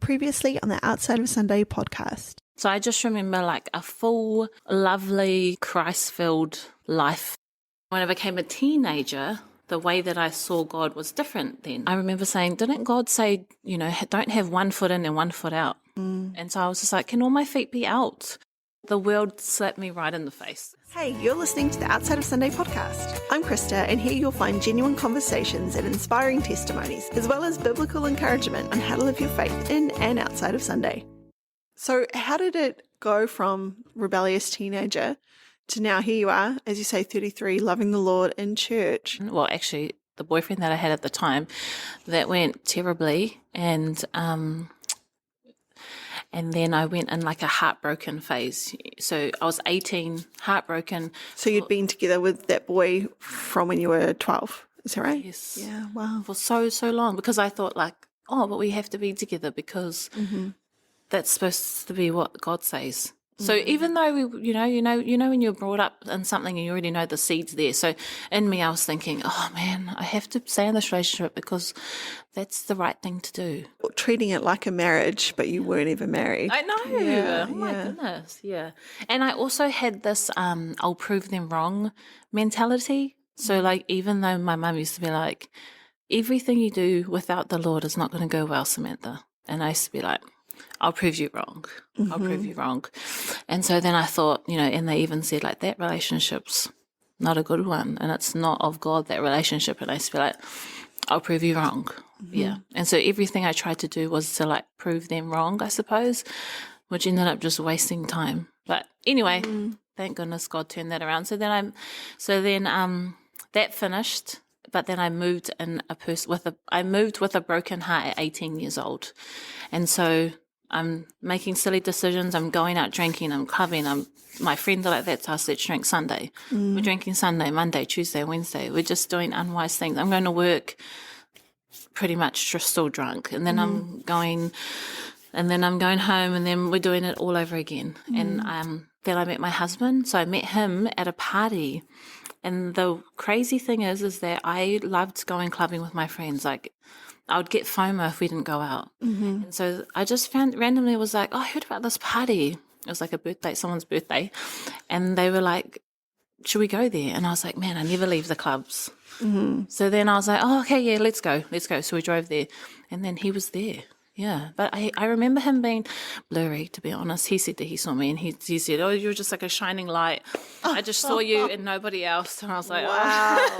previously on the Outside of Sunday podcast. So I just remember like a full, lovely, Christ-filled life. When I became a teenager, the way that I saw God was different then. I remember saying, didn't God say, don't have one foot in and one foot out? And so I was just like, can all my feet be out? The world slapped me right in the face. Hey, you're listening to the Outside of Sunday podcast. I'm Krista, and here you'll find genuine conversations and inspiring testimonies, as well as biblical encouragement on how to live your faith in and outside of Sunday. So how did it go from rebellious teenager to now here you are, as you say, 33, loving the Lord in church? Well, actually, the boyfriend that I had at the time, that went terribly, and then I went in like a heartbroken phase. So I was 18, heartbroken. So you'd been together with that boy from when you were 12, is that right? Yes. Yeah, wow. For so long, because I thought like, but we have to be together because that's supposed to be what God says. So even though we, when you're brought up in something and you already know the seeds there. So in me, I was thinking, oh man, I have to stay in this relationship because that's the right thing to do. Treating it like a marriage, but you weren't even married. I know. Yeah, oh my goodness. Yeah. And I also had this, I'll prove them wrong mentality. So like, even though my mum used to be like, everything you do without the Lord is not going to go well, Samantha. And I used to be like, I'll prove you wrong. I'll prove you wrong. And so then I thought, and they even said like that relationship's not a good one and it's not of God, that relationship. And I used to be like, I'll prove you wrong. Yeah. And so everything I tried to do was to like prove them wrong, I suppose, which ended up just wasting time. But anyway, thank goodness God turned that around. So then that finished. But then I moved with a broken heart at 18 years old. And so I'm making silly decisions. I'm going out drinking. I'm clubbing. My friends are like, that's us. Let's drink Sunday. We're drinking Sunday, Monday, Tuesday, Wednesday. We're just doing unwise things. I'm going to work pretty much just still drunk. And then I'm going home and then we're doing it all over again. And then I met my husband. So I met him at a party. And the crazy thing is that I loved going clubbing with my friends. Like, I would get FOMO if we didn't go out. And so I just randomly was like, I heard about this party. It was like someone's birthday. And they were like, should we go there? And I was like, man, I never leave the clubs. So then I was like, okay, yeah, let's go. So we drove there. And then he was there. Yeah, but I remember him being blurry, to be honest. He said that he saw me and he said, you're just like a shining light. I just saw you and nobody else. And I was like, wow.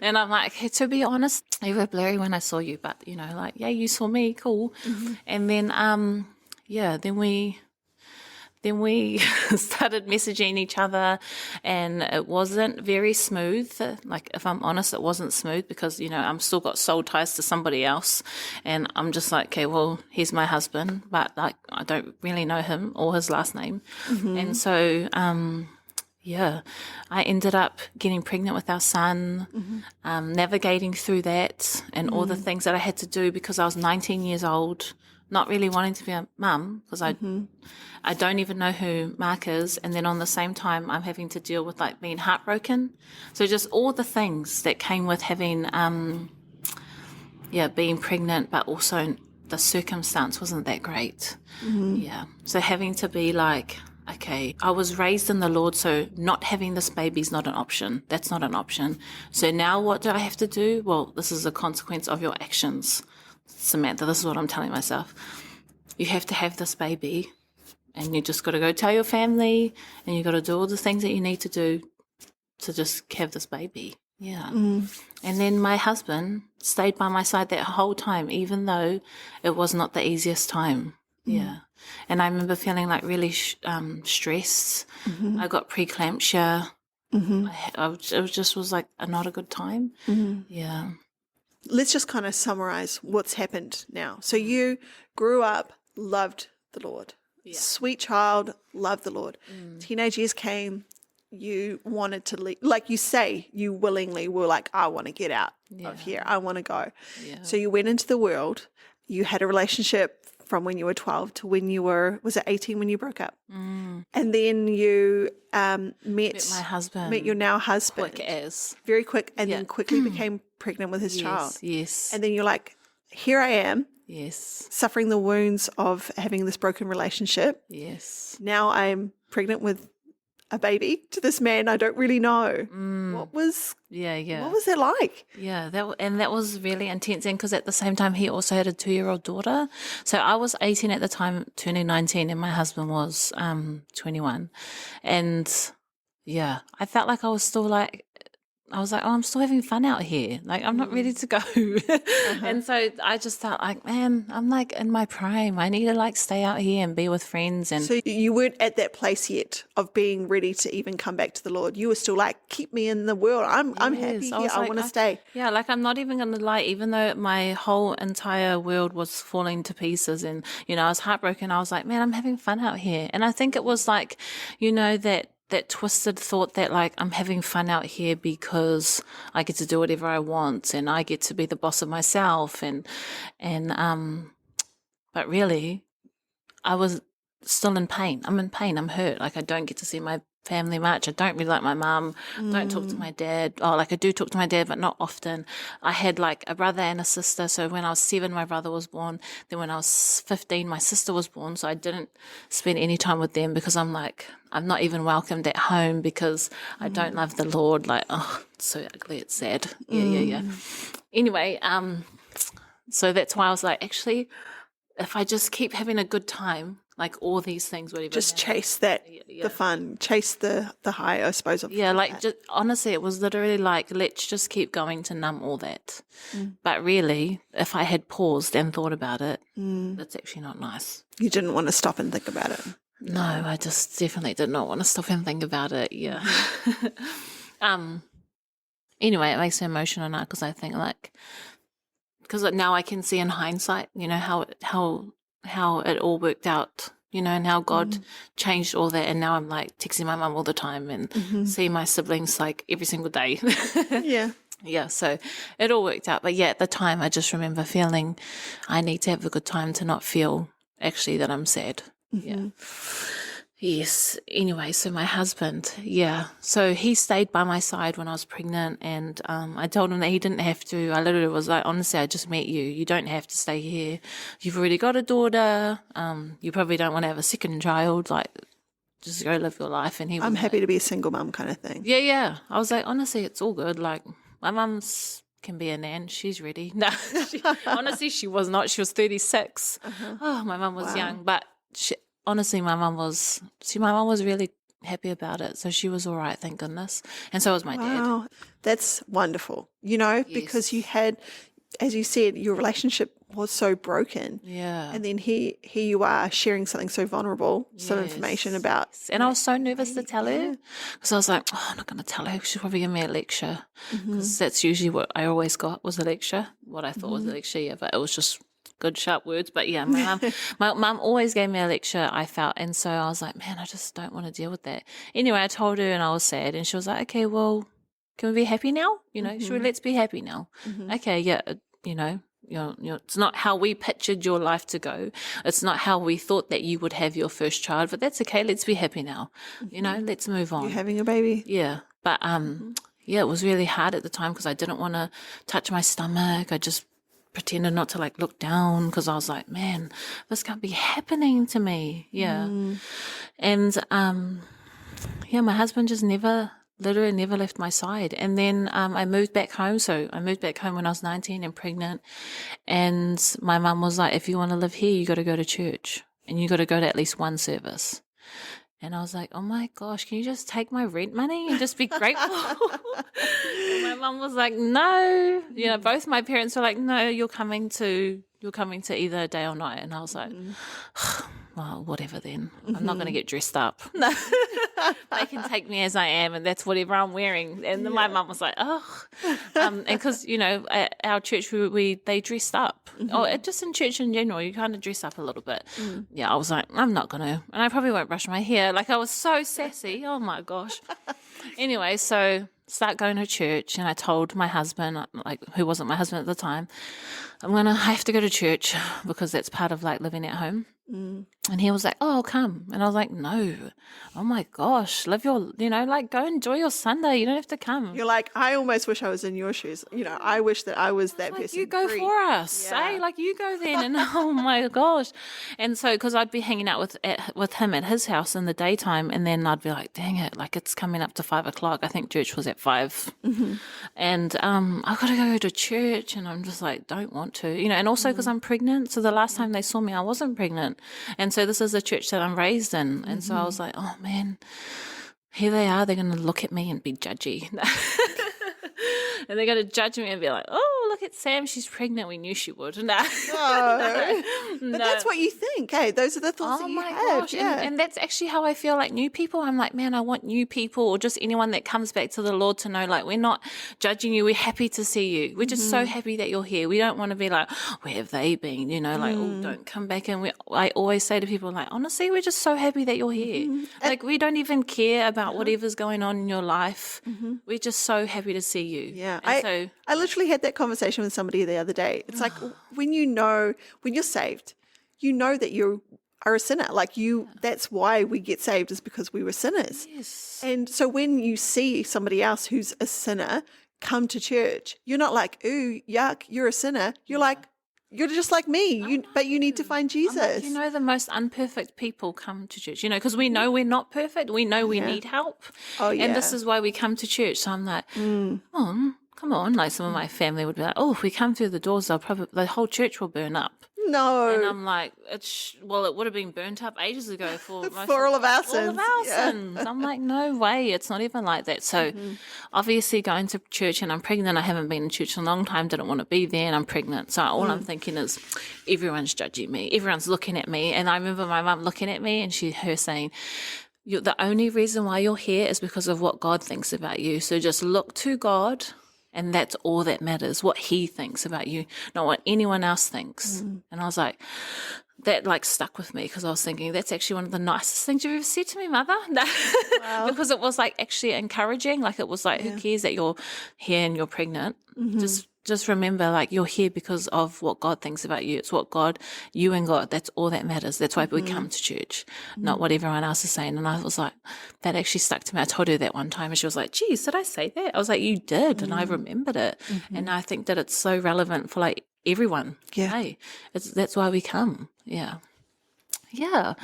And I'm like, hey, to be honest, you were blurry when I saw you, but, you saw me, cool. And then, then we started messaging each other and it wasn't very smooth. Like, if I'm honest, it wasn't smooth because, I'm still got soul ties to somebody else. And I'm just like, okay, well, he's my husband, but like, I don't really know him or his last name. And so, I ended up getting pregnant with our son, navigating through that and all the things that I had to do because I was 19 years old, not really wanting to be a mum because I don't even know who Mark is. And then on the same time, I'm having to deal with like being heartbroken. So just all the things that came with having, being pregnant, but also the circumstance wasn't that great. Yeah. So having to be like, okay, I was raised in the Lord, so not having this baby is not an option. That's not an option. So now what do I have to do? Well, this is a consequence of your actions. Samantha, this is what I'm telling myself. You have to have this baby and you just got to go tell your family and you got to do all the things that you need to do to just have this baby. Yeah. And then my husband stayed by my side that whole time, even though it was not the easiest time. Yeah. And I remember feeling like really stressed. I got preeclampsia. It was like not a good time. Yeah. Let's just kind of summarize what's happened now. So you grew up, loved the Lord. Yeah. Sweet child, loved the Lord. Teenage years came, you wanted to leave. Like you say, you willingly were like, I want to get out of here. I want to go. Yeah. So you went into the world. You had a relationship from when you were 12 to when you were, was it 18 when you broke up? And then you met my husband. Met your now husband. Quick as. Very quick. And then quickly became pregnant with his child. Yes. And then you're like, here I am. Yes. suffering the wounds of having this broken relationship. Yes. Now I'm pregnant with a baby to this man I don't really know. What was it like? Yeah, that was really intense. And because at the same time, he also had a 2-year-old daughter. So I was 18 at the time, turning 19, and my husband was 21. And yeah, I felt like I was still like, oh, I'm still having fun out here. Like, I'm not ready to go. And so I just felt like, man, I'm like in my prime. I need to like stay out here and be with friends. And So you weren't at that place yet of being ready to even come back to the Lord. You were still like, keep me in the world. I'm happy here. I want to stay. Yeah, like I'm not even going to lie, even though my whole entire world was falling to pieces and, I was heartbroken. I was like, man, I'm having fun out here. And I think it was like, that twisted thought that like I'm having fun out here because I get to do whatever I want and I get to be the boss of myself but really I was still in pain. I'm in pain. I'm hurt. Like I don't get to see my family much. I don't really like my mum. Don't talk to my dad. Oh, like I do talk to my dad, but not often. I had like a brother and a sister. So when I was 7, my brother was born. Then when I was 15, my sister was born. So I didn't spend any time with them because I'm like, I'm not even welcomed at home because I don't love the Lord. Like, oh, it's so ugly. It's sad. Yeah. Anyway, so that's why I was like, actually, if I just keep having a good time, like all these things, whatever. Just chase that, the fun, chase the high, I suppose. Just honestly, it was literally like, let's just keep going to numb all that. But really, if I had paused and thought about it, that's actually not nice. You didn't want to stop and think about it. No, I just definitely did not want to stop and think about it. Yeah. Anyway, it makes me emotional now because I think like, because now I can see in hindsight, how it all worked out, and how God changed all that. And now I'm like texting my mum all the time and see my siblings like every single day. Yeah. Yeah. So it all worked out. But yeah, at the time, I just remember feeling I need to have a good time to not feel actually that I'm sad. Yeah. Yes. Anyway, so my husband, so he stayed by my side when I was pregnant and I told him that he didn't have to. I literally was like, honestly, I just met you. You don't have to stay here. You've already got a daughter. You probably don't want to have a second child. Like, just go live your life. And I'm happy to be a single mum kind of thing. Yeah. I was like, honestly, it's all good. Like, my mum's can be a nan. She's ready. No, honestly, she was not. She was 36. Oh, my mum was young, but honestly, my mum was really happy about it. So she was all right, thank goodness. And so was my dad. Wow, that's wonderful. Because you had, as you said, your relationship was so broken. Yeah. And then here you are sharing something so vulnerable, some information about. And I was so nervous to tell her because I was like, I'm not going to tell her. She'll probably give me a lecture because that's usually what I always got was a lecture, what I thought was a lecture, but it was just good sharp words. But yeah, my mum always gave me a lecture, I felt, and so I was like, man, I just don't want to deal with that. Anyway, I told her and I was sad and she was like, okay, well, can we be happy now? Let's be happy now. Okay, yeah, it's not how we pictured your life to go. It's not how we thought that you would have your first child, but that's okay. Let's be happy now. Let's move on. You're having a baby. Yeah. But it was really hard at the time because I didn't want to touch my stomach. I just pretended not to like look down because I was like, man, this can't be happening to me. Yeah. And my husband just literally never left my side. And then I moved back home. So I moved back home when I was 19 and pregnant. And my mum was like, if you want to live here, you got to go to church and you got to go to at least one service. And I was like, oh my gosh, can you just take my rent money and just be grateful? And my mum was like, no. Both my parents were like, no, you're coming to either day or night. And I was like, well, whatever then. I'm not going to get dressed up. No. They can take me as I am and that's whatever I'm wearing. And then my mum was like, oh. And because, at our church, they dressed up. Just in church in general, you kind of dress up a little bit. Yeah, I was like, I'm not going to. And I probably won't brush my hair. Like I was so sassy. Oh my gosh. Anyway, so start going to church and I told my husband, like who wasn't my husband at the time, I have to go to church because that's part of like living at home. And he was like, oh, I'll come. And I was like, no. Oh, my gosh. Live your, like, go enjoy your Sunday. You don't have to come. You're like, I almost wish I was in your shoes. I wish that I was that Like, person. you go free. for us. Yeah. Like, you go then. And oh, my gosh. And so, because I'd be hanging out with him at his house in the daytime, and then I'd be like, dang it, like, it's coming up to 5 o'clock. I think church was at 5. And I've got to go to church, and I'm just like, don't want to. And also because I'm pregnant. So the last time they saw me, I wasn't pregnant. And so this is the church that I'm raised in. And so I was like, oh, man, here they are. They're going to look at me and be judgy. And they're going to judge me and be like, oh, look at Sam. She's pregnant. We knew she would. No. But that's what you think, hey? Those are the thoughts that you have. Gosh. Yeah. And that's actually how I feel like new people. I'm like, man, I want new people or just anyone that comes back to the Lord to know, like, we're not judging you. We're happy to see you. We're just so happy that you're here. We don't want to be like, where have they been? Like, oh, don't come back in. I always say to people, like, honestly, we're just so happy that you're here. Like, we don't even care about whatever's going on in your life. We're just so happy to see you. Yeah. And I literally had that conversation with somebody the other day. It's like when you're saved, you know that you are a sinner. Like that's why we get saved, is because we were sinners. Yes. And so when you see somebody else who's a sinner come to church, you're not like, ooh, yuck, you're a sinner. You're like, you're just like me, but you need to find Jesus. Like, the most unperfect people come to church, because we know we're not perfect. We know we need help. Oh, yeah. And this is why we come to church. So I'm like, come on. Like some of my family would be like, oh, if we come through the doors, the whole church will burn up. No. And I'm like, it would have been burnt up ages ago for all of our sins. All of our sins. I'm like, no way. It's not even like that. So obviously going to church, and I'm pregnant. I haven't been in church in a long time. Didn't want to be there, and I'm pregnant. So all I'm thinking is everyone's judging me. Everyone's looking at me. And I remember my mum looking at me and her saying, the only reason why you're here is because of what God thinks about you. So just look to God. And that's all that matters, what he thinks about you, not what anyone else thinks. And I was like, that like stuck with me, because I was thinking, that's actually one of the nicest things you've ever said to me, Mother. Wow. Because it was like actually encouraging. Like it was like, who cares that you're here and you're pregnant? Just remember, like, you're here because of what God thinks about you. It's what you and God, that's all that matters. That's why we come to church, not what everyone else is saying. And I was like, that actually stuck to me. I told her that one time, and she was like, geez, did I say that? I was like, you did. And I remembered it. And I think that it's so relevant for like everyone. Yeah. Hey, that's why we come. Yeah. Yeah.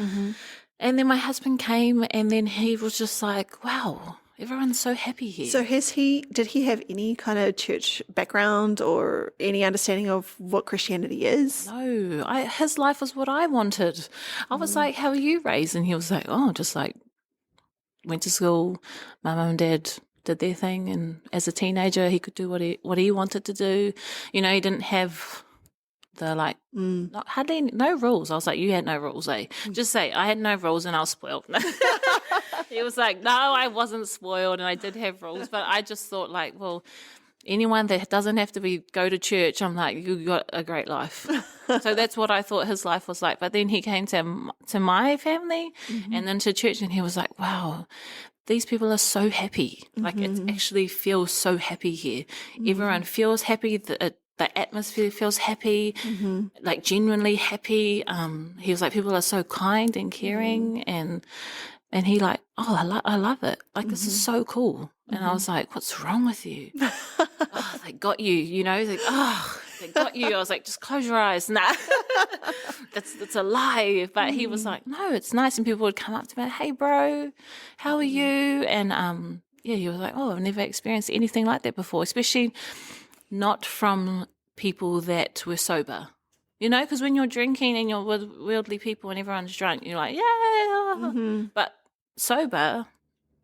And then my husband came, and then he was just like, wow, everyone's so happy here. So did he have any kind of church background or any understanding of what Christianity is? No, his life was what I wanted. I was like, how are you raised? And he was like, oh, just like went to school. My mum and dad did their thing. And as a teenager, he could do what he wanted to do. He didn't have the like, hardly no rules. I was like, you had no rules, eh? Just say, I had no rules and I was spoiled. He was like, no, I wasn't spoiled and I did have rules. But I just thought like, well, anyone that doesn't have to go to church, I'm like, you got a great life. So that's what I thought his life was like. But then he came to my family and then to church, and he was like, wow, these people are so happy. Like it actually feels so happy here. Everyone feels happy. The atmosphere feels happy, like genuinely happy. He was like, people are so kind and caring, and he like, oh, I love it. Like this is so cool. And I was like, what's wrong with you? Oh, they got you, Like, oh, they got you. I was like, just close your eyes. Nah, that's a lie. But he was like, no, it's nice. And people would come up to me, hey, bro, how are you? And he was like, oh, I've never experienced anything like that before, especially not from people that were sober, because when you're drinking and you're with worldly people and everyone's drunk, you're like, yeah, but sober,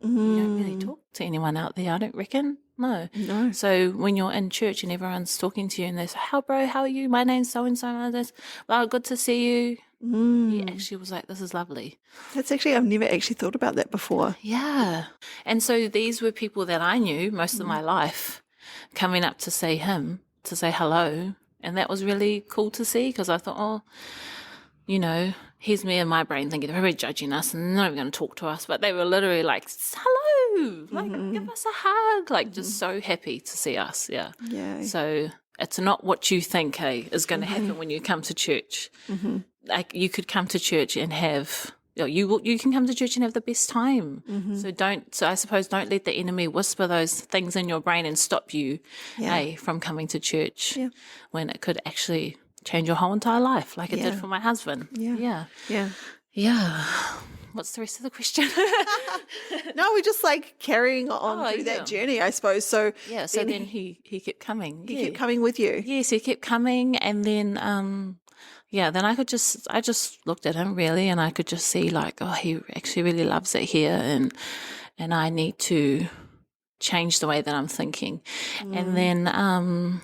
you don't really talk to anyone out there, I don't reckon. No. So when you're in church and everyone's talking to you and they say, how are you? My name's so-and-so like this. Well, good to see you. He actually was like, this is lovely. That's actually, I've never actually thought about that before. Yeah. And so these were people that I knew most of my life, coming up to see him, to say hello. And that was really cool to see, because I thought, here's me in my brain thinking they're probably judging us and they're not even going to talk to us. But they were literally like, hello, like give us a hug, like just so happy to see us. Yeah. So it's not what you think is going to happen when you come to church. like you could come to church and have, you can come to church and have the best time. So I suppose don't let the enemy whisper those things in your brain and stop you from coming to church when it could actually change your whole entire life, like it did for my husband. Yeah. What's the rest of the question? No, we're just like carrying on through that journey, I suppose. So then he kept coming. He kept coming with you. Yes, he kept coming, and then then I just looked at him really, and I could just see like, oh, he actually really loves it here, and I need to change the way that I'm thinking. And then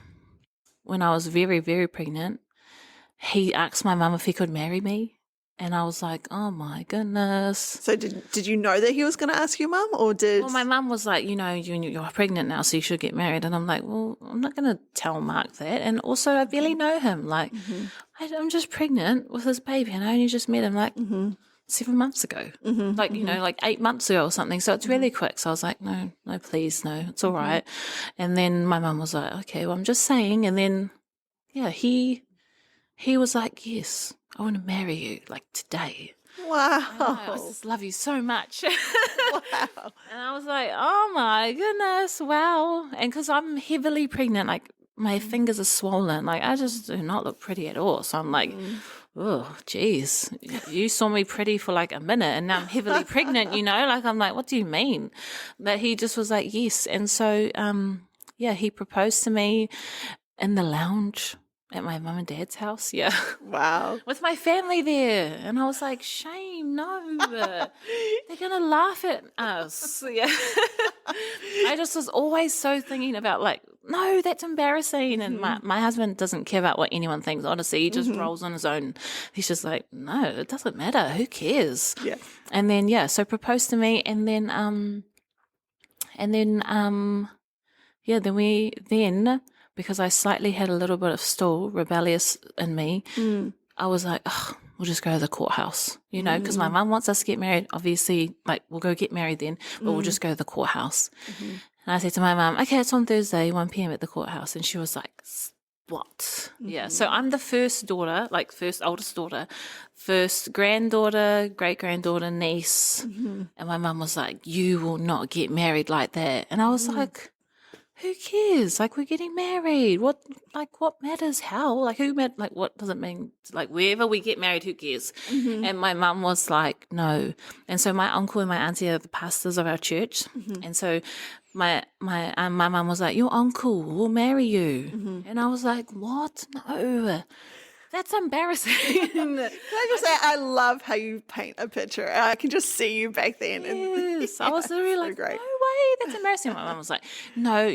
when I was very, very pregnant, he asked my mum if he could marry me. And I was like, oh my goodness. So did you know that he was going to ask your mum, or did? Well, my mum was like, you're pregnant now, so you should get married. And I'm like, well, I'm not going to tell Mark that. And also, I barely know him. Like, I'm just pregnant with this baby, and I only just met him like 7 months ago, like 8 months ago or something. So it's really quick. So I was like, no, please, no, it's all right. And then my mum was like, okay, well, I'm just saying. And then, he was like, yes, I want to marry you, like today. Wow. I just love you so much. Wow. And I was like, oh my goodness, wow. And because I'm heavily pregnant, like my fingers are swollen. Like I just do not look pretty at all. So I'm like, oh, geez, you saw me pretty for like a minute and now I'm heavily pregnant, Like I'm like, what do you mean? But he just was like, yes. And so, he proposed to me in the lounge at my mum and dad's house, Wow. with my family there. And I was like, shame, no. They're going to laugh at us. I just was always so thinking about like, no, that's embarrassing. And my husband doesn't care about what anyone thinks, honestly. He just rolls on his own. He's just like, no, it doesn't matter. Who cares? Yeah. And then, so proposed to me. And then, because I slightly had a little bit of still rebellious in me, I was like, oh, we'll just go to the courthouse, because my mum wants us to get married. Obviously, like, we'll go get married then, but we'll just go to the courthouse. And I said to my mum, okay, it's on Thursday, 1 p.m. at the courthouse. And she was like, what? Yeah, so I'm the first daughter, like first oldest daughter, first granddaughter, great-granddaughter, niece. And my mum was like, you will not get married like that. And I was like, who cares? Like, we're getting married. What matters? How? Like, what does it mean? Like, wherever we get married, who cares? And my mum was like, no. And so my uncle and my auntie are the pastors of our church. And so my mum was like, your uncle will marry you. And I was like, what? No. That's embarrassing. Can I just say, I love how you paint a picture. I can just see you back then. Yes, I was literally like, great. no way, that's embarrassing. My mum was like, no,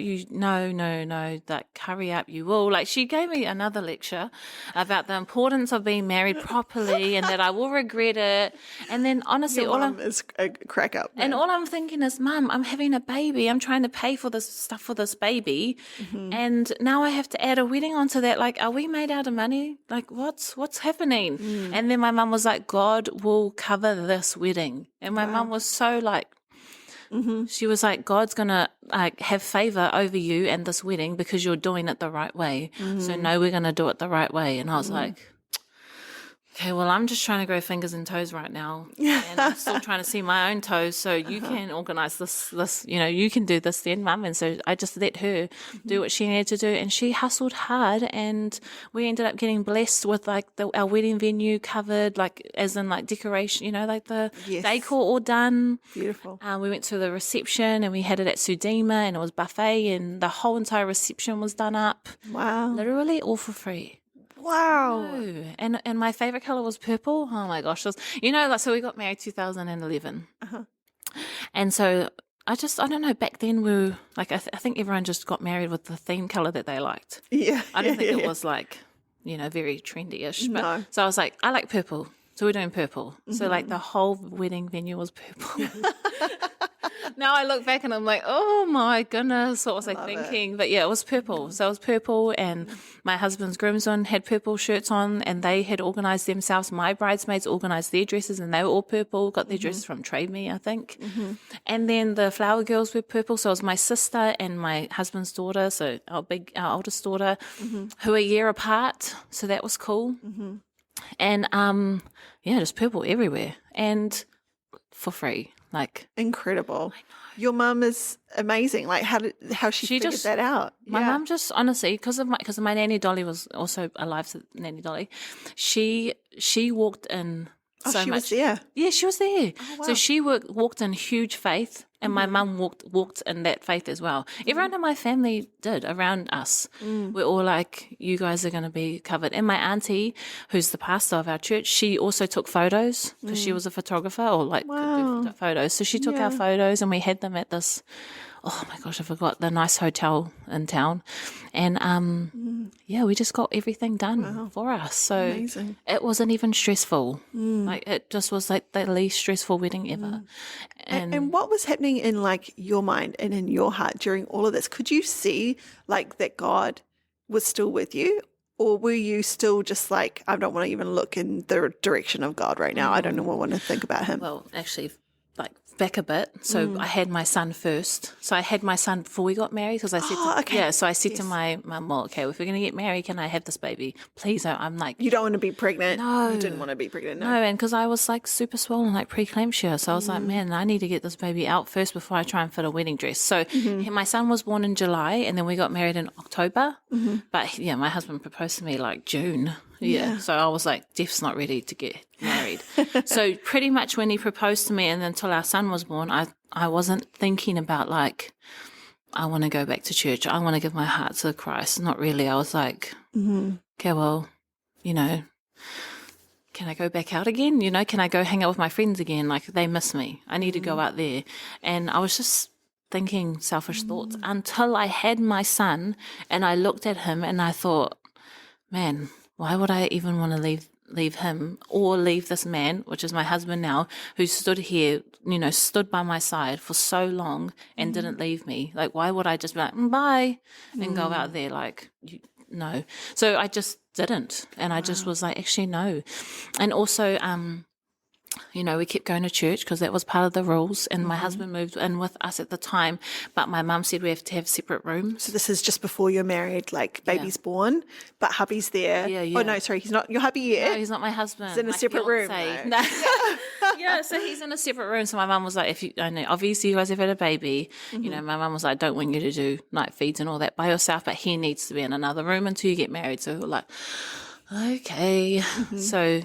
like hurry up, you will. Like she gave me another lecture about the importance of being married properly and that I will regret it. And then honestly, Your mum is a crack up. Man. And all I'm thinking is, Mum, I'm having a baby. I'm trying to pay for this stuff for this baby. And now I have to add a wedding onto that. Like, are we made out of money? Like, what's happening? And then my mum was like, God will cover this wedding. And my mum was so like, she was like, God's going to like have favor over you and this wedding because you're doing it the right way. So no, we're going to do it the right way. And I was like, okay, well, I'm just trying to grow fingers and toes right now. And I'm still trying to see my own toes. So you can organize this, you can do this then, Mum. And so I just let her do what she needed to do. And she hustled hard. And we ended up getting blessed with like our wedding venue covered, like as in like decoration, like the decor all done. Beautiful. We went to the reception and we had it at Sudima and it was buffet and the whole entire reception was done up. Wow. Literally all for free. Wow. Oh, and my favorite color was purple. Oh my gosh. So we got married 2011. And so I don't know, back then we were like, I think everyone just got married with the theme color that they liked. Yeah. I don't think it was like, very trendy-ish. But, No. So I was like, I like purple. So we're doing purple. So like the whole wedding venue was purple. Now I look back and I'm like, oh my goodness, what was I thinking? But yeah, it was purple. So it was purple and my husband's groomsmen had purple shirts on and they had organised themselves. My bridesmaids organised their dresses and they were all purple, got their dresses from Trade Me, I think. And then the flower girls were purple. So it was my sister and my husband's daughter, so our oldest daughter, who are a year apart. So that was cool. And just purple everywhere and for free. Like, Incredible. Your mum is amazing. Like how she figured that out. My mum just honestly, because of my nanny Dolly was also alive, so nanny Dolly, she walked in so she much. was there. Yeah, she was there. Oh, wow. So she walked in huge faith, and my mum walked in that faith as well. Everyone in my family did around us. We're all like, you guys are going to be covered. And my auntie, who's the pastor of our church, she also took photos because she was a photographer or like could do photos. So she took our photos and we had them at this, oh my gosh, I forgot, the nice hotel in town. And we just got everything done for us. So Amazing. it wasn't even stressful. Like it just was like the least stressful wedding ever. And what was happening in like your mind and in your heart during all of this? Could you see like that God was still with you? Or were you still just like, I don't want to even look in the direction of God right now. I don't know what I want to think about him. Well, actually, like back a bit. So I had my son first. So I had my son before we got married because I said, so I said to my mum, well, okay, if we're going to get married, can I have this baby? Please. I'm like, You don't want to be pregnant? No. You didn't want to be pregnant? no, and because I was like super swollen, like preeclampsia. So I was like, man, I need to get this baby out first before I try and fit a wedding dress. So my son was born in July and then we got married in October. But my husband proposed to me like June. Yeah. So I was like, Jeff's not ready to get married. So pretty much when he proposed to me and until our son was born, I wasn't thinking about like, I want to go back to church. I want to give my heart to Christ. Not really. I was like, okay, well, can I go back out again? Can I go hang out with my friends again? Like they miss me. I need to go out there. And I was just thinking selfish thoughts until I had my son and I looked at him and I thought, man, why would I even want to leave him or leave this man, which is my husband now, who stood here, stood by my side for so long and didn't leave me? Like, why would I just be like, bye, and go out there? Like, no. So I just didn't. And I just was like, actually, no. And also, we kept going to church because that was part of the rules. And my husband moved in with us at the time. But my mum said we have to have separate rooms. So this is just before you're married, like baby's born, but hubby's there. Yeah. Oh, no, sorry, he's not your hubby yet. No, he's not my husband. He's in a my separate room. fiancé. No. Yeah, so he's in a separate room. So my mum was like, I know, obviously you guys have had a baby. My mum was like, I don't want you to do night feeds and all that by yourself, but he needs to be in another room until you get married. So we were like, okay. So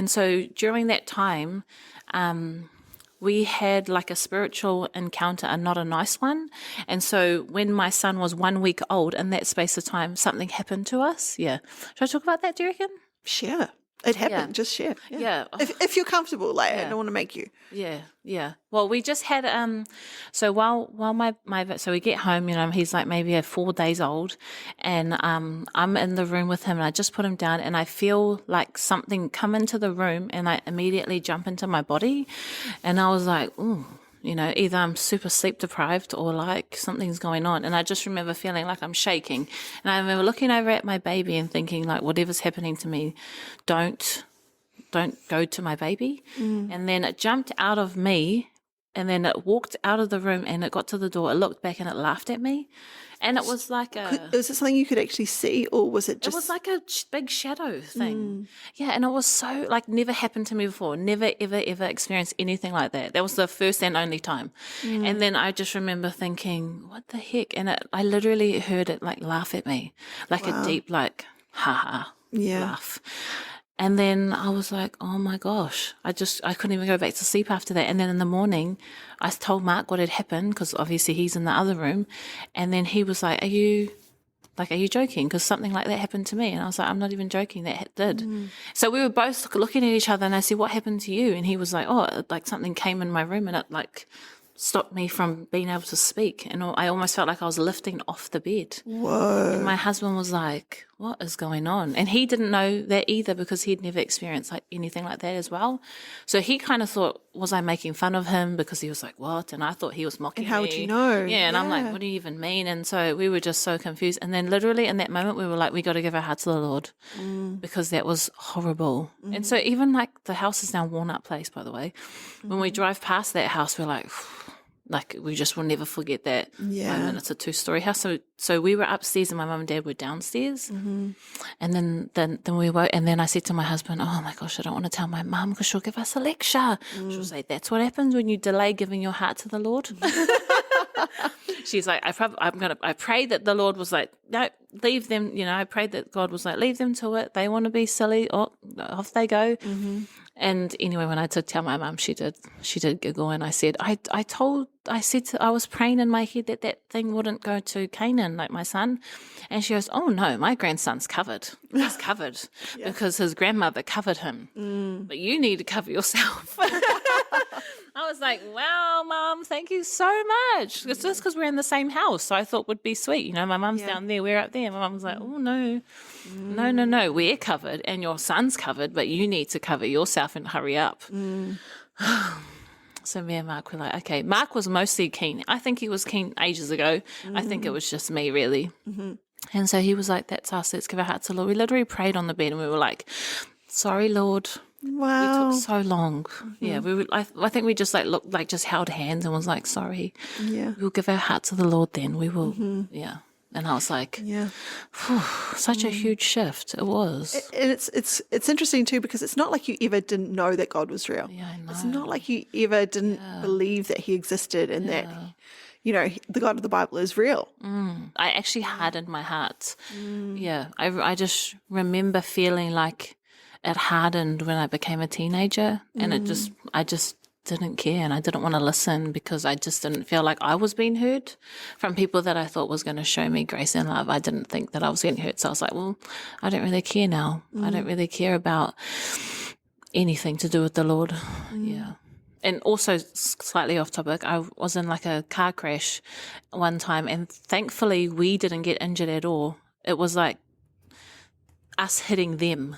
so during that time, we had like a spiritual encounter and not a nice one. And so when my son was 1 week old, in that space of time, something happened to us. Yeah. Should I talk about that, do you reckon? Share. It happened. Just share. Yeah. If you're comfortable, like I don't want to make you. Yeah. Well, we just had so while my so we get home, he's like maybe 4 days old, and I'm in the room with him, and I just put him down, and I feel like something come into the room, and I immediately jump into my body, and I was like, ooh. Either I'm super sleep deprived or like something's going on. And I just remember feeling like I'm shaking. And I remember looking over at my baby and thinking like, whatever's happening to me, don't go to my baby. And then it jumped out of me and then it walked out of the room and it got to the door. It looked back and it laughed at me. And it was like was it something you could actually see, or was it just? It was like a big shadow thing. Yeah, and it was so like never happened to me before. Never, ever experienced anything like that. That was the first and only time. And then I just remember thinking, what the heck? And I literally heard it like laugh at me, like a deep like ha laugh. And then I was like, oh my gosh, I couldn't even go back to sleep after that. And then in the morning, I told Mark what had happened because obviously he's in the other room. And then he was like, are you joking? Because something like that happened to me. And I was like, I'm not even joking, that did. So we were both looking at each other and I said, what happened to you? And he was like, oh, like something came in my room and it like stopped me from being able to speak. And I almost felt like I was lifting off the bed. Whoa. And my husband was like, what is going on? And he didn't know that either because he'd never experienced like anything like that as well. So he kind of thought, was I making fun of him? Because he was like, what? And I thought he was mocking me. And how would you know? Yeah, and I'm like, what do you even mean? And so we were just so confused. And then literally in that moment, we were like, we got to give our hearts to the Lord because that was horrible. And so even like the house is now a worn up place, by the way. When we drive past that house, we're like, Like, we just will never forget that Yeah. moment. It's a 2-story house. So we were upstairs and my mum and dad were downstairs. And then we woke, and then I said to my husband, oh my gosh, I don't want to tell my mum because she'll give us a lecture. She'll say, that's what happens when you delay giving your heart to the Lord. She's like, I prayed that the Lord was like, no, leave them. I prayed that God was like, leave them to it. They want to be silly. Oh, off they go. And anyway, when I did tell my mum, she did giggle, and I said, I was praying in my head that thing wouldn't go to Canaan, like my son. And she goes, oh no, my grandson's covered. He's covered because his grandmother covered him. But you need to cover yourself. I was like, wow, Mum, thank you so much. It's just because we're in the same house. So I thought would be sweet. My mum's down there, we're up there. My mum was like, oh, no. No, we're covered and your son's covered, but you need to cover yourself and hurry up. So me and Mark were like, okay. Mark was mostly keen. I think he was keen ages ago. I think it was just me, really. And so he was like, that's us. Let's give our hearts to the Lord. We literally prayed on the bed and we were like, sorry, Lord. Wow. We took so long. Yeah, I think we just just held hands and was like, sorry. Yeah. We'll give our heart to the Lord then. We will. Yeah. And I was like, such a huge shift. It was. And it's interesting too, because it's not like you ever didn't know that God was real. Yeah, I know. It's not like you ever didn't believe that he existed and that, the God of the Bible is real. I actually hardened my heart. Yeah. I just remember feeling like it hardened when I became a teenager, and I just didn't care, and I didn't want to listen because I just didn't feel like I was being heard from people that I thought was going to show me grace and love. I didn't think that I was getting hurt. So I was like, well, I don't really care now. I don't really care about anything to do with the Lord. Yeah. And also, slightly off topic, I was in like a car crash one time, and thankfully we didn't get injured at all. It was like us hitting them.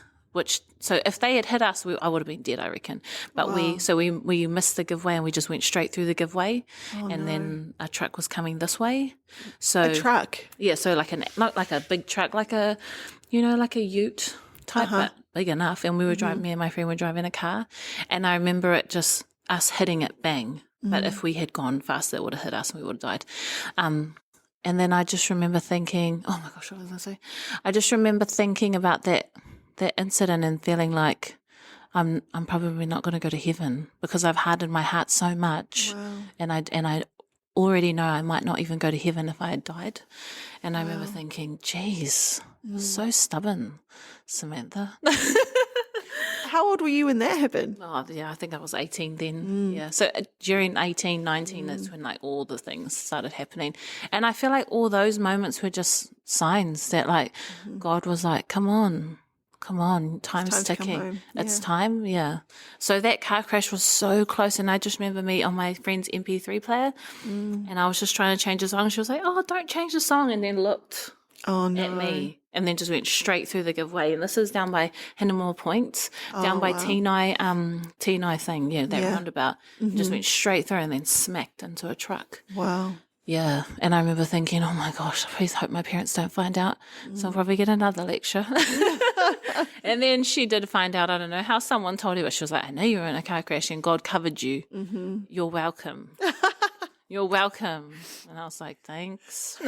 So if they had hit us, I would have been dead, I reckon. But we missed the giveaway and we just went straight through the giveaway. Then a truck was coming this way. So A truck? Yeah, so not like a big truck, like a ute type, but big enough. And we were driving, me and my friend were driving a car. And I remember it just, us hitting it bang. But if we had gone faster, it would have hit us and we would have died. And then I just remember thinking, oh my gosh, what was I going to say? I just remember thinking about that incident and feeling like I'm probably not going to go to heaven because I've hardened my heart so much. And I already know I might not even go to heaven if I had died. And I remember thinking, geez, you're so stubborn, Samantha. How old were you when that happened? Oh, yeah, I think I was 18 then. Yeah. So during 18, 19 is when like all the things started happening. And I feel like all those moments were just signs that like God was like, come on, time's ticking. It's time, yeah. So that car crash was so close, and I just remember me on my friend's MP3 player, and I was just trying to change the song. She was like, oh, don't change the song, and then looked at me, and then just went straight through the giveaway. And this is down by Hinnamore Point, down by Tenai thing, that roundabout. Just went straight through and then smacked into a truck. Wow. Yeah, and I remember thinking, oh my gosh, please hope my parents don't find out. So I'll probably get another lecture. And then she did find out, I don't know how someone told her, but she was like, I know you were in a car crash and God covered you. You're welcome. You're welcome. And I was like, thanks.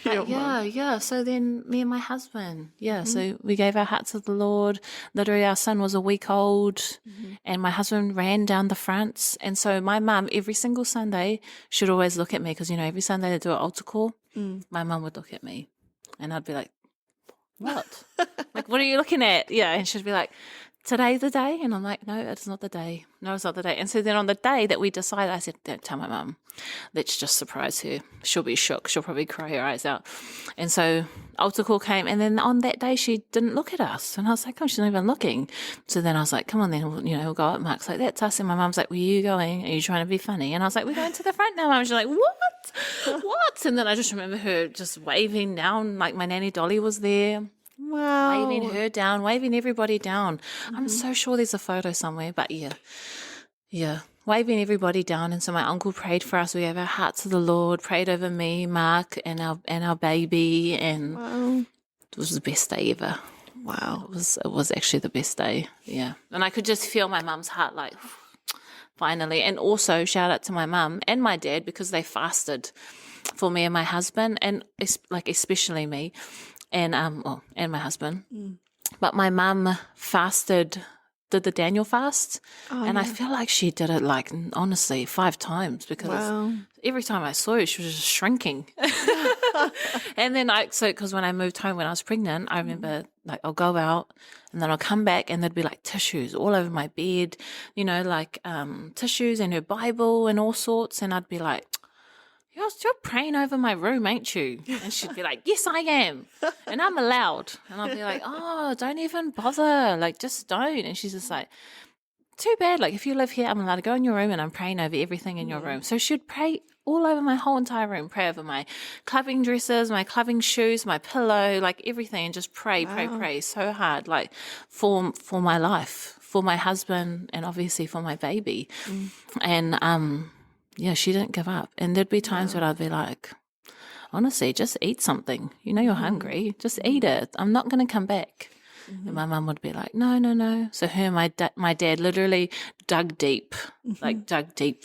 Yeah. Yeah. So then me and my husband, so we gave our hearts to the Lord. Literally our son was a week old and my husband ran down the fronts. And so my mum, every single Sunday, should always look at me because, every Sunday they do an altar call. My mum would look at me and I'd be like, what? Like, what are you looking at? Yeah. And she'd be like, today's the day? And I'm like, no, it's not the day. No, it's not the day. And so then on the day that we decided, I said, don't tell my mum. Let's just surprise her. She'll be shook. She'll probably cry her eyes out. And so altar call came. And then on that day, she didn't look at us. And I was like, oh, she's not even looking. So then I was like, come on then, we'll go up. Mark's like, that's us. And my mum's like, where are you going? Are you trying to be funny? And I was like, we're going to the front now, Mum. She's like, what? And then I just remember her just waving down, like my nanny Dolly was there. Wow. Waving her down, waving everybody down. I'm so sure there's a photo somewhere, but yeah. Waving everybody down. And so my uncle prayed for us. We gave our hearts to the Lord, prayed over me, Mark, and our baby. And it was the best day ever. Wow. It was actually the best day. Yeah. And I could just feel my mum's heart like, finally. And also shout out to my mum and my dad because they fasted for me and my husband, and especially me and and my husband. But my mum did the Daniel fast, and I feel like she did it like honestly 5 times because every time I saw her, she was just shrinking. And then because when I moved home when I was pregnant, I remember like I'll go out and then I'll come back and there'd be like tissues all over my bed, like tissues and her Bible and all sorts, and I'd be like, you're praying over my room, ain't you? And she'd be like, yes, I am. And I'm allowed. And I'll be like, oh, don't even bother. Like, just don't. And she's just like, too bad. Like, if you live here, I'm allowed to go in your room and I'm praying over everything in your room. So she'd pray all over my whole entire room, pray over my clubbing dresses, my clubbing shoes, my pillow, like everything, and just pray so hard, like for my life, for my husband, and obviously for my baby. And, yeah, she didn't give up. And there'd be times where I'd be like, honestly, just eat something. You're hungry. Just eat it. I'm not going to come back. And my mum would be like, no. So her and my dad literally dug deep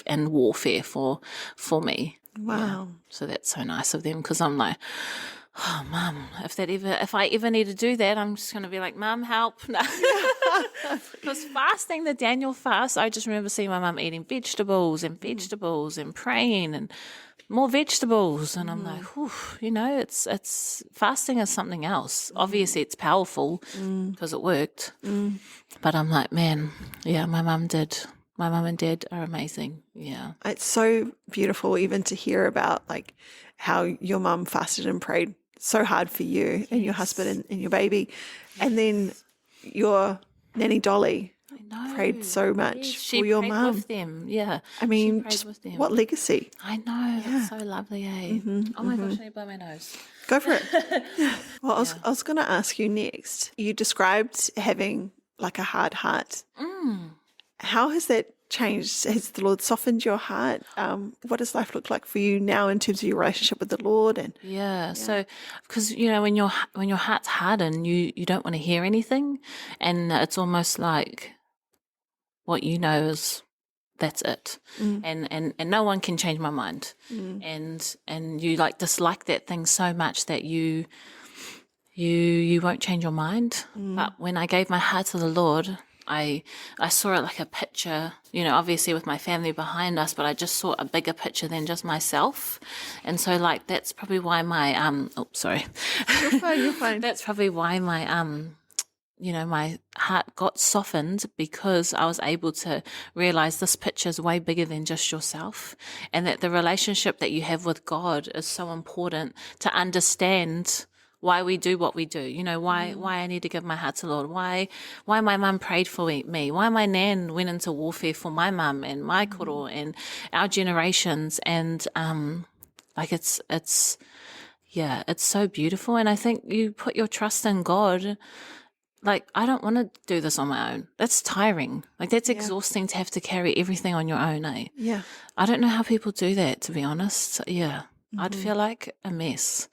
in warfare for me. Wow. Yeah. So that's so nice of them because I'm like, oh, Mum, if I ever need to do that, I'm just going to be like, Mum, help. No. Because fasting, the Daniel fast, I just remember seeing my mum eating vegetables and praying and more vegetables. And I'm like, whew, it's fasting is something else. Obviously, it's powerful because it worked. But I'm like, man, yeah, my mum and dad are amazing. Yeah. It's so beautiful even to hear about like how your mum fasted and prayed so hard for you and your husband and your baby. And then your nanny Dolly prayed so much for your mum. With them, yeah. I mean, just with them. What legacy. I know, that's so lovely, eh? Oh my gosh, I need to blow my nose. Go for it. Well, I was going to ask you next. You described having like a hard heart. How has that changed? Has the Lord softened your heart? What does life look like for you now in terms of your relationship with the Lord? And so because when your heart's hardened, you don't want to hear anything, and it's almost like what is that's it, and no one can change my mind, and you like dislike that thing so much that you won't change your mind. But when I gave my heart to the Lord, I saw it like a picture, obviously with my family behind us, but I just saw a bigger picture than just myself. And so like, that's probably why my, sorry. You're fine. That's probably why my, my heart got softened, because I was able to realize this picture is way bigger than just yourself, and that the relationship that you have with God is so important to understand why we do what we do, why I need to give my heart to the Lord, why my mum prayed for me, why my nan went into warfare for my mum and my koro and our generations. And it's so beautiful. And I think you put your trust in God. Like, I don't want to do this on my own. That's tiring. Like, that's exhausting to have to carry everything on your own, eh? Yeah. I don't know how people do that, to be honest. Yeah. I'd feel like a mess.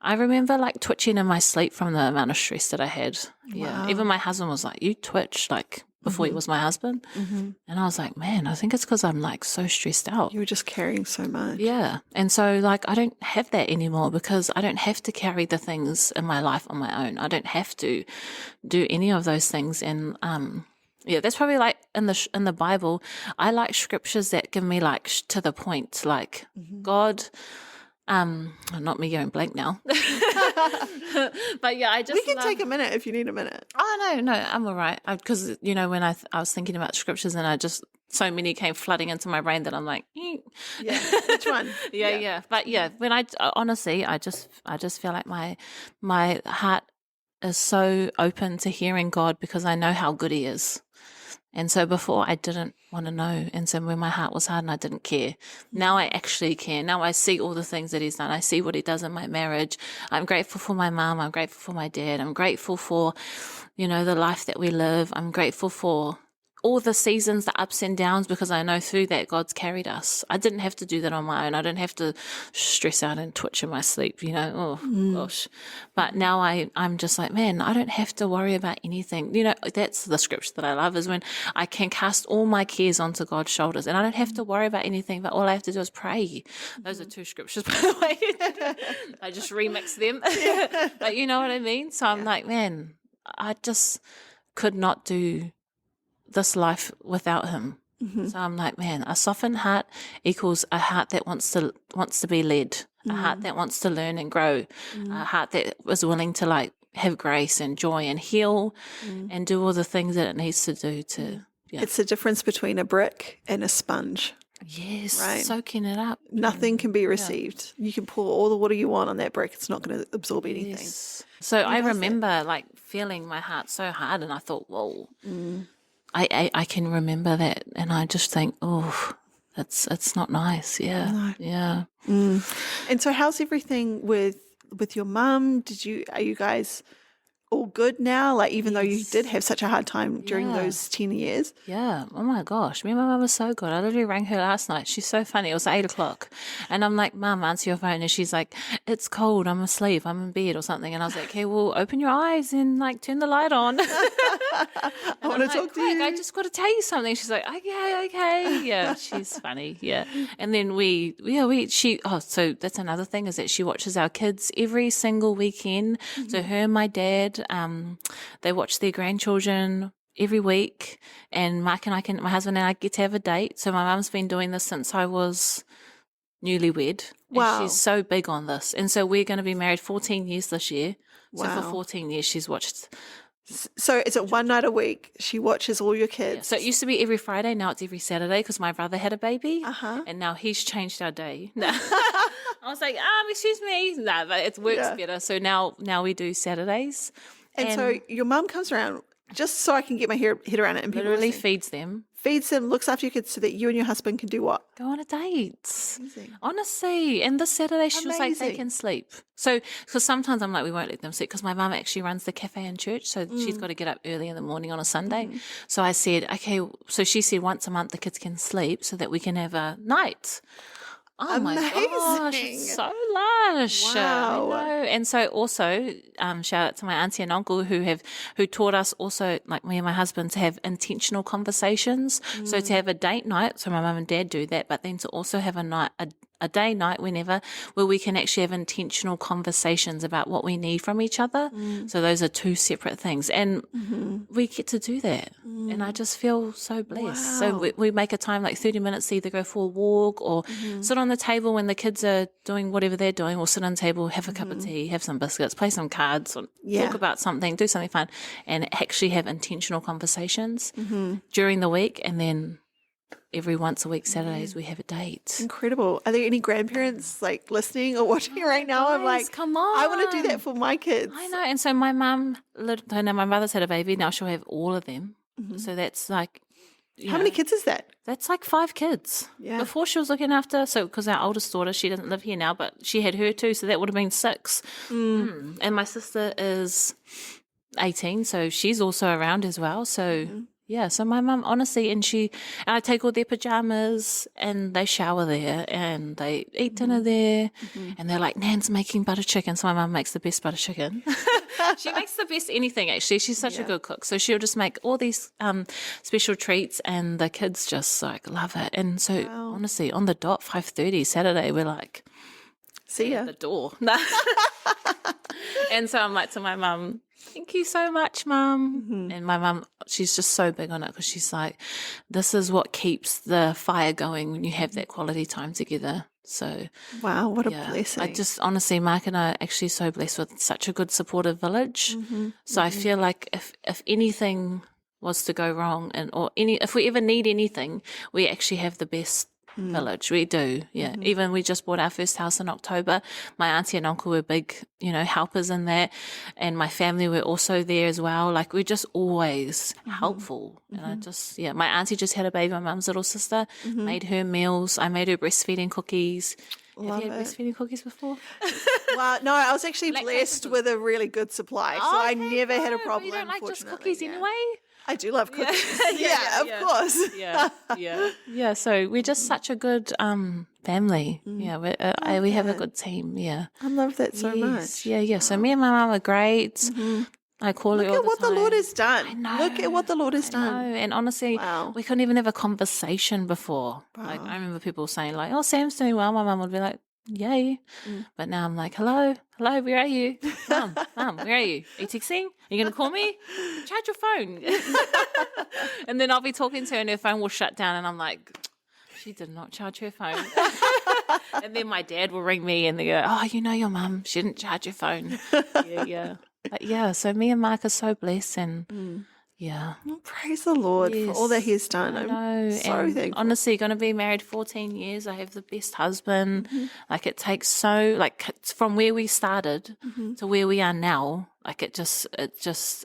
I remember like twitching in my sleep from the amount of stress that I had. Yeah. Wow. Even my husband was like, you twitch, like before he was my husband. And I was like, man, I think it's because I'm like so stressed out. You were just carrying so much. Yeah. And so like, I don't have that anymore, because I don't have to carry the things in my life on my own. I don't have to do any of those things. And, yeah, that's probably like in the Bible, I like scriptures that give me like to the point, like God, not me going blank now. But yeah, we can take a minute if you need a minute. Oh no, I'm all right. Because when I was thinking about scriptures, and so many came flooding into my brain that I'm like, yeah, which one? yeah. But yeah, when honestly, I just feel like my heart is so open to hearing God, because I know how good He is. And so before I didn't want to know. And so when my heart was hard and I didn't care, now I actually care. Now I see all the things that He's done. I see what He does in my marriage. I'm grateful for my mom. I'm grateful for my dad. I'm grateful for, the life that we live. I'm grateful for all the seasons, the ups and downs, because I know through that God's carried us. I didn't have to do that on my own. I don't have to stress out and twitch in my sleep, oh gosh. But now I'm just like, man, I don't have to worry about anything. That's the scripture that I love, is when I can cast all my cares onto God's shoulders, and I don't have to worry about anything, but all I have to do is pray. Those are 2 scriptures, by the way. I just remix them. But you know what I mean? So I'm like, man, I just could not do this life without him. So I'm like, man, a softened heart equals a heart that wants to be led, a heart that wants to learn and grow, a heart that is willing to like have grace and joy and heal and do all the things that it needs to do to. Yeah. It's the difference between a brick and a sponge. Yes, right? Soaking it up. Nothing can be received. You can pour all the water you want on that brick. It's not going to absorb anything. Yes. So I remember like feeling my heart so hard, and I thought, whoa. I can remember that, and I just think, oh, it's not nice. Yeah, No. yeah. And so, how's everything with your mum? Are you guys all good now? Like, even though you did have such a hard time during those teen years. Yeah. Oh my gosh. Me and my mum was so good. I literally rang her last night. She's so funny. It was 8:00. And I'm like, Mum, answer your phone. And she's like, it's cold. I'm asleep. I'm in bed or something. And I was like, okay, well, open your eyes and like turn the light on. I want to talk to you. I just got to tell you something. She's like, okay. Yeah, she's funny. Yeah. And then so that's another thing, is that she watches our kids every single weekend. So her and my dad, they watch their grandchildren every week, and my husband and I get to have a date. So my mum's been doing this since I was newlywed. Wow. And she's so big on this. And so we're going to be married 14 years this year. So Wow. for 14 years she's watched. So is it one night a week? She watches all your kids. Yeah. So it used to be every Friday. Now it's every Saturday, because my brother had a baby. Uh-huh. And now he's changed our day. No. I was like, excuse me. No, but it works better. So now we do Saturdays. And so your mum comes around, just so I can get my head around it, and people literally listening, feeds them. looks after your kids so that you and your husband can do what? Go on a date. Amazing. Honestly. And this Saturday she was like, they Amazing. can sleep. So, because sometimes I'm like, we won't let them sleep, because my mum actually runs the cafe in church. So she's got to get up early in the morning on a Sunday. So I said, okay, so she said once a month the kids can sleep so that we can have a night. Oh my gosh, it's so lush. Wow. I know. And so also, shout out to my auntie and uncle who taught us also, like me and my husband, to have intentional conversations. So to have a date night, so my mum and dad do that, but then to also have a day night whenever, where we can actually have intentional conversations about what we need from each other. So those are 2 separate things, and we get to do that. And I just feel so blessed. Wow. So we make a time like 30 minutes to either go for a walk or sit on the table when the kids are doing whatever they're doing, or sit on the table, have a cup of tea, have some biscuits, play some cards, or talk about something, do something fun, and actually have intentional conversations during the week. And then every once a week, Saturdays, we have a date. Incredible. Are there any grandparents like listening or watching right now? I'm like, come on. I want to do that for my kids. I know. And so my mum, my mother's had a baby. Now she'll have all of them. So that's like, How many kids is that? That's like 5 kids. Yeah. Before she was looking after, so because our oldest daughter, she doesn't live here now, but she had her too. So that would have been 6. And my sister is 18. So she's also around as well. So yeah, so my mum, honestly, and I take all their pajamas and they shower there and they eat dinner there and they're like, Nan's making butter chicken. So my mum makes the best butter chicken. She makes the best anything, actually. She's such a good cook. So she'll just make all these special treats and the kids just like love it. And so honestly, on the dot, 5:30 Saturday, we're like, see ya. at the door. And so I'm like to my mum, thank you so much, Mum. And my mum, she's just so big on it, because she's like, this is what keeps the fire going when you have that quality time together. So Wow, what a blessing. I just honestly, Mark and I are actually so blessed with such a good supportive village. So I feel like if anything was to go wrong, if we ever need anything, we actually have the best village. We do, yeah. Even we just bought our first house in October. My auntie and uncle were big, helpers in that, and my family were also there as well. Like, we're just always helpful. And I just, my auntie just had a baby. My mum's little sister made her meals. I made her breastfeeding cookies. Have you had breastfeeding cookies before? Well, no, I was actually blessed with a really good supply, so I never had a problem. You don't like just unfortunately. cookies anyway? I do love cookies. Yeah, of course. Yeah. So we're just such a good family. Yeah, we have a good team. Yeah. I love that so much. Yeah. So me and my mum are great. I call it all the time. Look at what the Lord has done. I know. Look at what the Lord has done. And honestly, we couldn't even have a conversation before. Like I remember people saying like, "Oh, Sam's doing well." My mum would be like, "Yay!" But now I'm like, "Hello, where are you, mum? Where are you? Are you texting? Are you going to call me? Charge your phone." And then I'll be talking to her, and her phone will shut down, and I'm like, "She did not charge her phone." And then my dad will ring me, and they go, "Oh, you know your mum, she didn't charge her phone." Yeah. But yeah, so me and Mark are so blessed, and yeah. Well, praise the Lord for all that He's done. I know. I'm so thankful. Honestly, going to be married 14 years. I have the best husband. Like it takes so, like from where we started to where we are now, like it just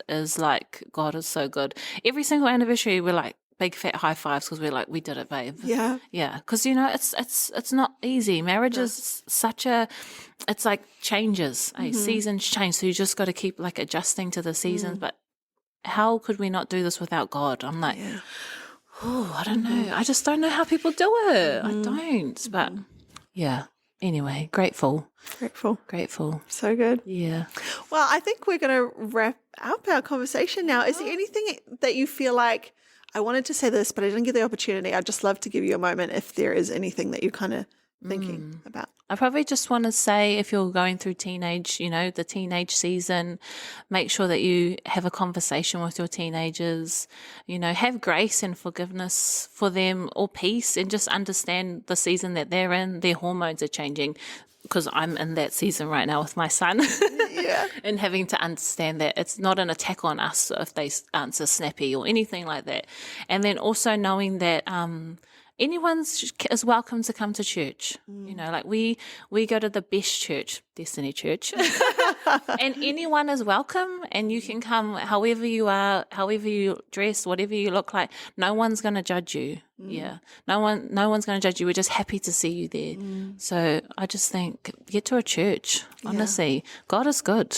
is like, God is so good. Every single anniversary, we're like big fat high fives because we're like, we did it, babe. Yeah. Yeah. Because, you know, it's not easy. Marriage is it's like changes. Seasons change. So you just got to keep like adjusting to the seasons. But how could we not do this without God? I'm like, I don't know. I just don't know how people do it. I don't. But yeah. Anyway, grateful. So good. Yeah. Well, I think we're going to wrap up our conversation now. Is there anything that you feel like, I wanted to say this, but I didn't get the opportunity. I'd just love to give you a moment if there is anything that you're kind of thinking about. I probably just want to say if you're going through teenage, you know, the teenage season, make sure that you have a conversation with your teenagers, you know, have grace and forgiveness for them or peace, and just understand the season that they're in. Their hormones are changing, because I'm in that season right now with my son. And having to understand that it's not an attack on us if they answer snappy or anything like that. And then also knowing that anyone is welcome to come to church. You know, like we go to the best church, Destiny Church, and anyone is welcome, and you can come however you are, however you dress, whatever you look like. No one's going to judge you. Yeah, no one's going to judge you. We're just happy to see you there. So I just think get to a church. Honestly, God is good.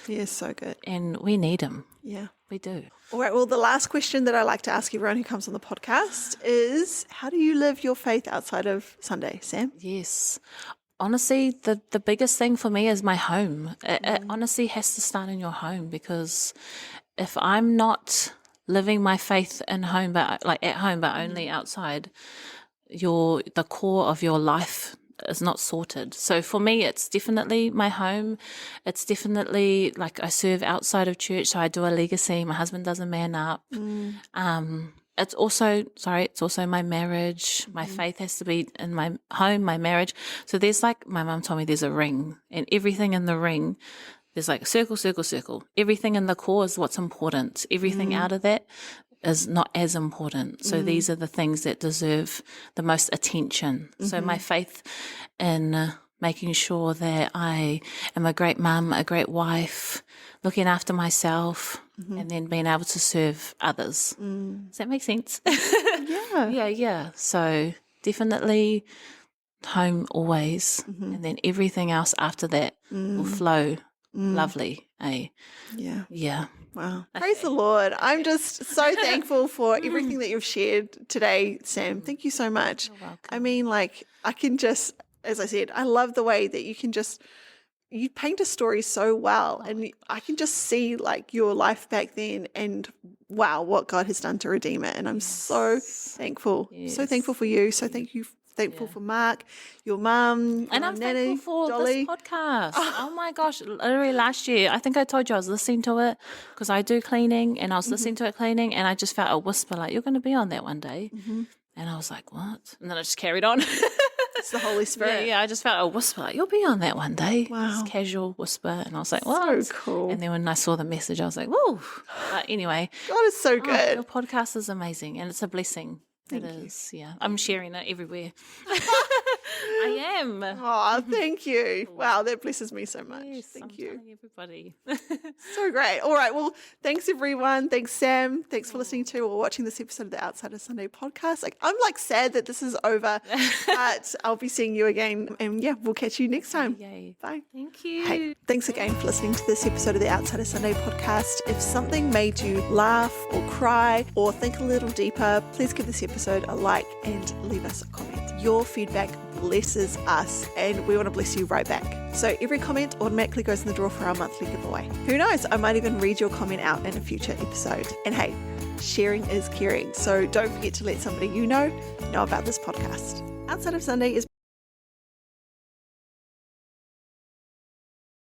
He is so good, and we need Him. Yeah, we do. All right. Well, the last question that I like to ask everyone who comes on the podcast is, how do you live your faith outside of Sunday, Sam? Yes. Honestly, the biggest thing for me is my home. It honestly has to start in your home, because if I'm not living my faith in home, but like at home, but only outside, the core of your life is not sorted. So for me, it's definitely my home. It's definitely like I serve outside of church. So I do a legacy. My husband does a man up. It's also my marriage. My faith has to be in my home, my marriage. So there's like, my mum told me there's a ring, and everything in the ring, there's like circle, circle, circle. Everything in the core is what's important. Everything out of that is not as important. So these are the things that deserve the most attention. So my faith in making sure that I am a great mum, a great wife, looking after myself, and then being able to serve others. Does that make sense? Yeah. So definitely home always, and then everything else after that will flow lovely. Yeah. Wow. Praise the Lord. I'm just so thankful for everything that you've shared today, Sam. Thank you so much. You're welcome. I mean, like, I can just, as I said, I love the way that you paint a story so well, and I can just see like your life back then, and wow, what God has done to redeem it. And I'm so thankful, so thankful for you. So thankful for Mark, your mum, and I'm nanny, thankful for Dolly. this podcast. Oh my gosh, literally last year, I think I told you I was listening to it because I do cleaning, and I was listening to it cleaning, and I just felt a whisper like, you're going to be on that one day. And I was like, what? And then I just carried on. It's the Holy Spirit. Yeah, I just felt a whisper like, you'll be on that one day. Wow. Just casual whisper. And I was like, what? So cool. And then when I saw the message, I was like, whoa. But anyway. God is so good. Your podcast is amazing, and it's a blessing. It is, yeah. I'm sharing it everywhere. I am. Oh, thank you. Wow, that blesses me so much. Yes, Thank I'm you. telling everybody. So great. All right. Well, thanks everyone. Thanks, Sam. Thanks for listening to or watching this episode of the Outsider Sunday podcast. I'm sad that this is over, but I'll be seeing you again. And yeah, we'll catch you next time. Yay. Bye. Thank you. Hey, thanks again for listening to this episode of the Outsider Sunday podcast. If something made you laugh or cry or think a little deeper, please give this episode a like and leave us a comment. Your feedback blesses us and we want to bless you right back. So every comment automatically goes in the draw for our monthly giveaway. Who knows? I might even read your comment out in a future episode. And hey, sharing is caring. So don't forget to let somebody you know about this podcast. Outside of Sunday is